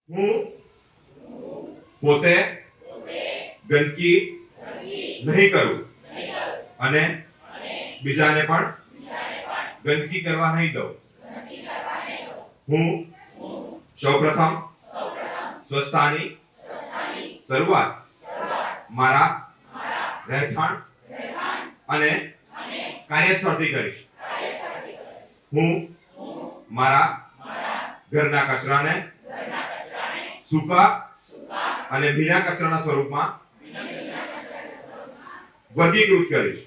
હું પોતે ગંદકી નહીં કરું અને બીજાને પણ ગંદકી કરવા નહીં દઉં. હું સૌપ્રથમ સ્વચ્છતાની શરૂઆત મારા રહેઠાણ અને કાર્યસ્થળથી કરીશ. હું મારા ઘરના કચરાને સૂકા અને ભીના કચરાના સ્વરૂપમાં વર્ગીકૃત કરીશ.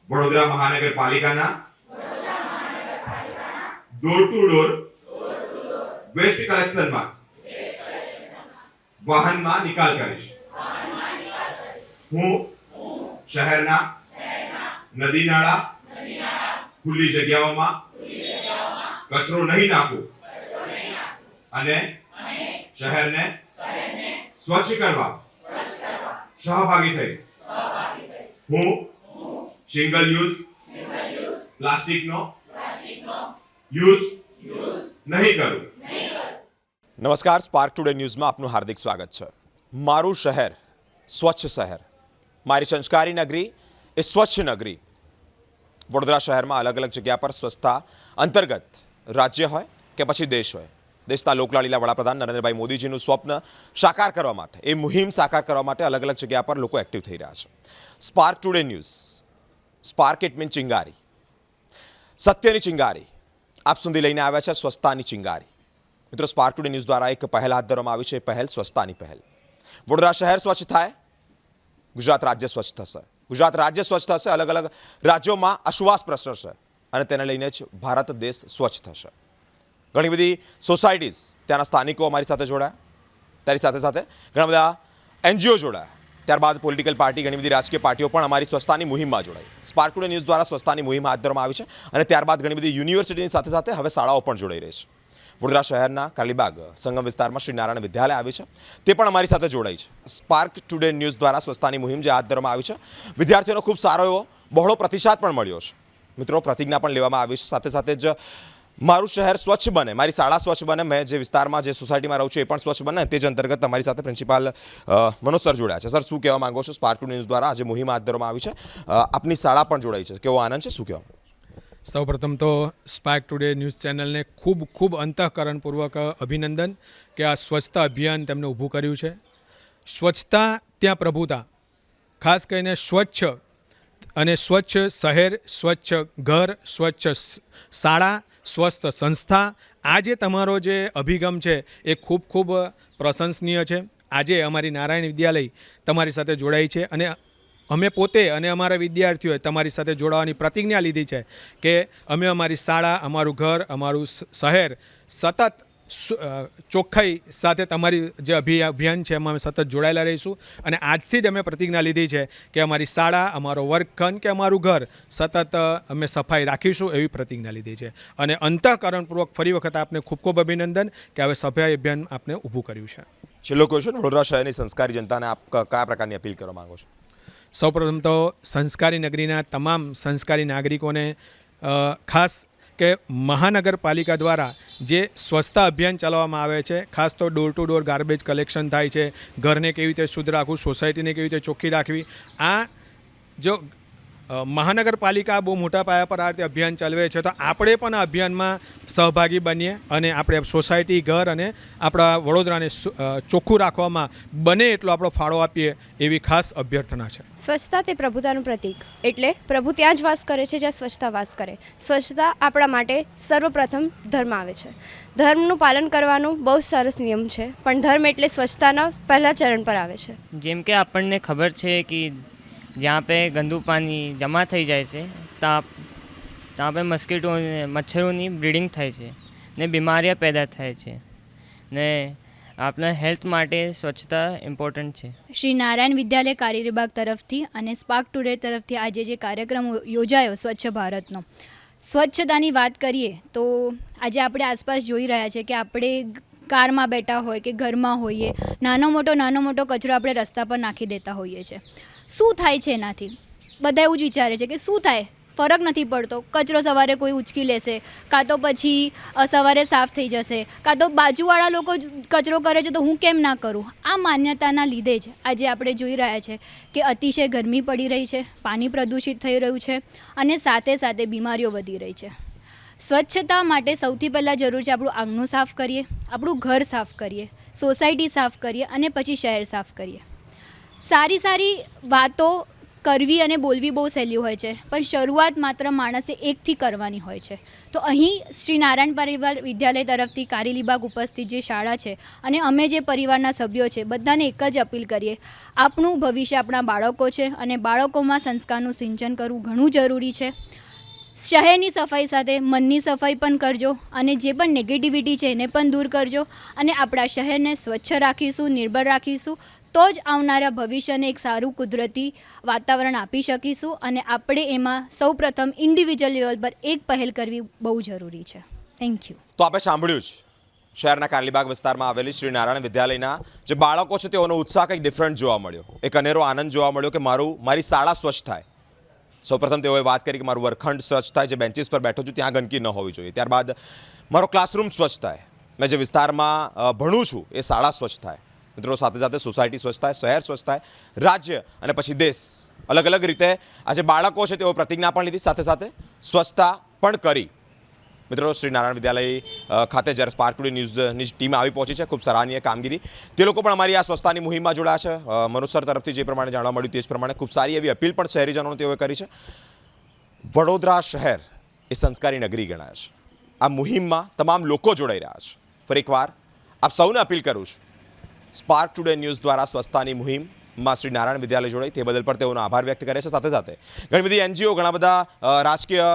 વડોદરા મહાનગરપાલિકાના ડોર ટુ ડોર વેસ્ટ કલેક્શનમાં વાહનમાં નિકાલ કરીશ. હું શહેરના નદી નાળા ખુલ્લી જગ્યાઓમાં કચરો નહીં નાખું અને શહેરને સ્વચ્છ કરવા સહભાગી થઈશ. હું સિંગલ યુઝ પ્લાસ્ટિકનો યુઝ નહીં કરું. નમસ્કાર, સ્પાર્ક ટુડે ન્યૂઝમાં આપનું હાર્દિક સ્વાગત છે. મારું શહેર સ્વચ્છ શહેર, મારી સંસ્કારી નગરી એ સ્વચ્છ નગરી. વડોદરા શહેરમાં અલગ અલગ જગ્યા પર સ્વચ્છતા અંતર્ગત રાજ્ય હોય કે પછી દેશ હોય, દેશના લોકલાડીલા વડાપ્રધાન નરેન્દ્રભાઈ મોદીજીનું સ્વપ્ન સાકાર કરવા માટે, એ મુહિમ સાકાર કરવા માટે અલગ અલગ જગ્યા પર લોકો એક્ટિવ થઈ રહ્યા છે. Spark today news, spark it mean ચિંગારી, સત્યની ચિંગારી આપ સુધી લઈને આવ્યા છે, સ્વચ્છતાની ચિંગારી. મિત્રો, સ્પાર્ક ટુડે ન્યૂઝ દ્વારા એક પહેલ હાથ ધરવામાં આવી છે. એ પહેલ સ્વચ્છતાની પહેલ. વડોદરા શહેર સ્વચ્છ થાય, ગુજરાત રાજ્ય સ્વચ્છ થશે. ગુજરાત રાજ્ય સ્વચ્છ થશે, અલગ અલગ રાજ્યોમાં અશ્વાસ પ્રસરશે અને તેને લઈને જ ભારત દેશ સ્વચ્છ થશે. ઘણી બધી સોસાયટીઝ, ત્યાંના સ્થાનિકો અમારી સાથે જોડાયા, તારી સાથે સાથે ઘણા બધા NGO જોડાયા, ત્યારબાદ પોલિટિકલ પાર્ટી, ઘણી બધી રાજકીય પાર્ટીઓ પણ અમારી સ્વચ્છતાની મુહિમમાં જોડાઈ. સ્પાર્ક ટુડે ન્યૂઝ દ્વારા સ્વચ્છતાની મુહિમ હાથ ધરવામાં આવી છે અને ત્યારબાદ ઘણી બધી યુનિવર્સિટીની સાથે સાથે હવે શાળાઓ પણ જોડાઈ રહી છે. વડોદરા શહેરના કાલીબાગ સંગમ વિસ્તારમાં શ્રી નારાયણ વિદ્યાલય આવી છે, તે પણ અમારી સાથે જોડાઈ છે. સ્પાર્ક ટુડે ન્યૂઝ દ્વારા સ્વચ્છતાની મુહિમ જે હાથ ધરવામાં આવી છે, વિદ્યાર્થીઓનો ખૂબ સારો એવો બહોળો પ્રતિસાદ પણ મળ્યો છે. મિત્રો, પ્રતિજ્ઞા પણ લેવામાં આવી છે. સાથે સાથે જ મારું શહેર સ્વચ્છ બને, મારી શાળા સ્વચ્છ બને, મેં જે વિસ્તારમાં જે સોસાયટીમાં રહું છું એ પણ સ્વચ્છ બને, તે જ અંતર્ગત તમારી સાથે પ્રિન્સિપાલ મનોજ સર જોડાયા છે. સર, શું કહેવા માંગો છો? સ્પાર્ક ટુડે ન્યૂઝ દ્વારા આજે મુહિમ હાથ ધરવામાં આવી છે, આપની શાળા પણ જોડાઈ છે, કેવો આનંદ છે, શું કહેવા માંગો છો? સૌપ્રથમ તો સ્પાર્ક ટુડે ન્યૂઝ ચેનલને ખૂબ ખૂબ અંતઃકરણપૂર્વક અભિનંદન કે આ સ્વચ્છતા અભિયાન તેમણે ઊભું કર્યું છે. સ્વચ્છતા ત્યાં પ્રભુતા, ખાસ કરીને સ્વચ્છ અને સ્વચ્છ શહેર, સ્વચ્છ ઘર, સ્વચ્છ શાળા, સ્વસ્થ સંસ્થા, આ જે તમારો જે અભિગમ છે એ ખૂબ ખૂબ પ્રશંસનીય છે. આજે અમારી નારાયણ વિદ્યાલય તમારી સાથે જોડાઈ છે અને અમે પોતે અને અમારા વિદ્યાર્થીઓએ તમારી સાથે જોડાવાની પ્રતિજ્ઞા લીધી છે કે અમે અમારી શાળા, અમારું ઘર, અમારું શહેર સતત ચોખ્ખાઈ સાથે તમારી જે અભિયાન છે એમાં અમે સતત જોડાયેલા રહીશું. અને આજથી જ અમે પ્રતિજ્ઞા લીધી છે કે અમારી શાળા, અમારો વર્ગખંડ કે અમારું ઘર સતત અમે સફાઈ રાખીશું, એવી પ્રતિજ્ઞા લીધી છે. અને અંતઃકરણપૂર્વક ફરી વખત આપને ખૂબ ખૂબ અભિનંદન કે હવે સફાઈ અભિયાન આપને ઊભું કર્યું છે. છેલ્લો ક્વેશ્ચન, વડોદરા શહેરની સંસ્કારી જનતાને આપ કયા પ્રકારની અપીલ કરવા માંગો છો? સૌપ્રથમ તો સંસ્કારી નગરીના તમામ સંસ્કારી નાગરિકોને ખાસ કે મહાનગરપાલિકા દ્વારા જે સ્વચ્છતા અભિયાન ચલાવવામાં આવે છે, ખાસ તો door to door garbage collection થાય છે, ઘરને કેવી રીતે શુદ્ધ રાખવું, સોસાયટીને કેવી રીતે ચોખ્ખી રાખવી, આ જો મહાનગરપાલિકા બહુ મોટા પાયા પર આ રીતે અભિયાન ચલાવે છે, તો આપણે પણ આ અભિયાનમાં સહભાગી બનીએ અને આપણે સોસાયટી, ઘર અને આપણા વડોદરાને ચોખ્ખું રાખવામાં બને એટલો આપણો ફાળો આપીએ, એવી ખાસ અભ્યર્થના છે. સ્વચ્છતા તે પ્રભુતાનું પ્રતીક, એટલે પ્રભુ ત્યાં જ વાસ કરે છે જ્યાં સ્વચ્છતા વાસ કરે. સ્વચ્છતા આપણા માટે સર્વપ્રથમ ધર્મ આવે છે. ધર્મનું પાલન કરવાનું બહુ સરસ નિયમ છે, પણ ધર્મ એટલે સ્વચ્છતાના પહેલા ચરણ પર આવે છે. જેમ કે આપણને ખબર છે કે જ્યાં पे ગંદુ પાણી જમા થઈ જાય છે ત્યાં पे મચ્છરોની બ્રીડિંગ થાય છે ને બીમારીઓ પેદા થાય છે ને આપણા હેલ્થ માટે સ્વચ્છતા ઇમ્પોર્ટન્ટ છે. શ્રી નારાયણ વિદ્યાલય કાર્યવિભાગ તરફથી અને સ્પાર્ક ટુડે તરફથી આજે જે કાર્યક્રમ યોજાયો સ્વચ્છ ભારતનો, સ્વચ્છતાની વાત કરીએ તો આજે આપણે આસપાસ જોઈ રહ્યા છે કે આપણે કારમાં બેઠા હોય કે ઘરમાં હોઈએ, નાનો મોટો કચરો આપણે રસ્તા પર નાખી દેતા હોઈએ છીએ. શું થાય છે એનાથી? બધા એવું જ વિચારે છે કે શું થાય, ફરક નથી પડતો. કચરો સવારે કોઈ ઉચકી લેશે, કાં તો પછી સવારે સાફ થઈ જશે, કાં તો બાજુવાળા લોકો કચરો કરે છે તો હું કેમ ના કરું. આ માન્યતાના લીધે જ આજે આપણે જોઈ રહ્યા છે કે અતિશય ગરમી પડી રહી છે, પાણી પ્રદૂષિત થઈ રહ્યું છે અને સાથે સાથે બીમારીઓ વધી રહી છે. સ્વચ્છતા માટે સૌથી પહેલાં જરૂર છે આપણું આંગણું સાફ કરીએ, આપણું ઘર સાફ કરીએ, સોસાયટી સાફ કરીએ અને પછી શહેર સાફ કરીએ. સારી વાતો કરવી અને બોલવી બહુ સહેલી હોય છે, પણ શરૂઆત માત્ર માણસે એકથી કરવાની હોય છે. તો અહીં શ્રી નારાયણ પરિવાર વિદ્યાલય તરફથી કારેલીબાગ ઉપસ્થિત જે શાળા છે અને અમે જે પરિવારના સભ્યો છે બધાને એક જ અપીલ કરીએ, આપણું ભવિષ્ય આપણા બાળકો છે અને બાળકોમાં સંસ્કારનું સિંચન કરવું ઘણું જરૂરી છે. શહેરની સફાઈ સાથે મનની સફાઈ પણ કરજો અને જે પણ નેગેટિવિટી છે એને પણ દૂર કરજો અને આપણા શહેરને સ્વચ્છ રાખીશું, નિર્ભર રાખીશું તો જ આવનારા ભવિષ્યને એક સારું કુદરતી વાતાવરણ આપી શકીશું. અને આપણે એમાં સૌપ્રથમ ઇન્ડિવિજ્યુઅલ લેવલ પર એક પહેલ કરવી બહુ જરૂરી છે. Thank you. તો આપણે સાંભળ્યું જ શહેરના કારેલીબાગ વિસ્તારમાં આવેલી શ્રી નારાયણ વિદ્યાલયના જે બાળકો છે તેઓનો ઉત્સાહ કંઈક ડિફરન્ટ જોવા મળ્યો, એક અનેરો આનંદ જોવા મળ્યો કે મારી શાળા સ્વચ્છ થાય. સૌપ્રથમ તેઓએ વાત કરી કે મારું વર્ગખંડ સ્વચ્છ થાય, જે બેન્ચીસ પર બેઠો છું ત્યાં ગંદકી ન હોવી જોઈએ. ત્યારબાદ મારો ક્લાસરૂમ સ્વચ્છ થાય, મેં જે વિસ્તારમાં ભણું છું એ શાળા સ્વચ્છ થાય. મિત્રો સાથે સાથે સોસાયટી સ્વચ્છ થાય, શહેર સ્વચ્છ થાય, રાજ્ય અને પછી દેશ. અલગ અલગ રીતે આ જે બાળકો છે તેઓ પ્રતિજ્ઞા પણ લીધી, સાથે સાથે સ્વચ્છતા પણ કરી. મિત્રો શ્રી નારાયણ વિદ્યાલય ખાતે જ્યારે સ્પાર્ક ટુડે ન્યૂઝની ટીમ આવી પહોંચી છે, ખૂબ સરાહનીય કામગીરી. તે લોકો પણ અમારી આ સ્વચ્છતાની મુહિમમાં જોડાયા છે. મનોજ સર તરફથી જે પ્રમાણે જાણવા મળ્યું તે જ પ્રમાણે ખૂબ સારી એવી અપીલ પણ શહેરીજનોને તેઓએ કરી છે. વડોદરા શહેર એ સંસ્કારી નગરી ગણાય છે. આ મુહિમમાં તમામ લોકો જોડાઈ રહ્યા છે. ફરી એકવાર આપ સૌને અપીલ કરું છું, સ્પાર્ક ટુડે ન્યૂઝ દ્વારા સ્વચ્છતાની મુહિમમાં શ્રી નારાયણ વિદ્યાલય જોડાઈ તે બદલ પણ તેઓનો આભાર વ્યક્ત કરે છે. સાથે સાથે ઘણી બધી NGO, ઘણા બધા રાજકીય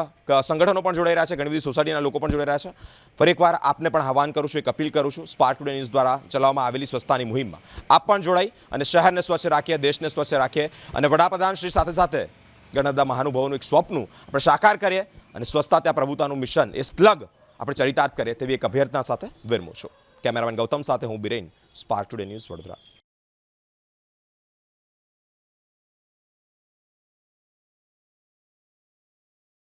સંગઠનો પણ જોડાઈ રહ્યા છે, ઘણી બધી સોસાયટીના લોકો પણ જોડાઈ રહ્યા છે. ફરી એકવાર આપને પણ આહવાન કરું છું, એક અપીલ કરું છું, સ્પાર્ક ટુડે ન્યૂઝ દ્વારા ચલાવવામાં આવેલી સ્વચ્છતાની મુહિમમાં આપ પણ જોડાઈ અને શહેરને સ્વચ્છ રાખીએ, દેશને સ્વચ્છ રાખીએ અને વડાપ્રધાન શ્રી સાથે સાથે ઘણા બધા મહાનુભાવોનું એક સ્વપ્નું આપણે સાકાર કરીએ અને સ્વચ્છતા ત્યાં પ્રભુતાનું મિશન એ સ્લગ આપણે ચરિતાર્થ કરીએ તેવી એક અભ્યર્થના સાથે વિરમું છું. કેમેરામેન ગૌતમ સાથે હું Biren, spark today news Vadodara.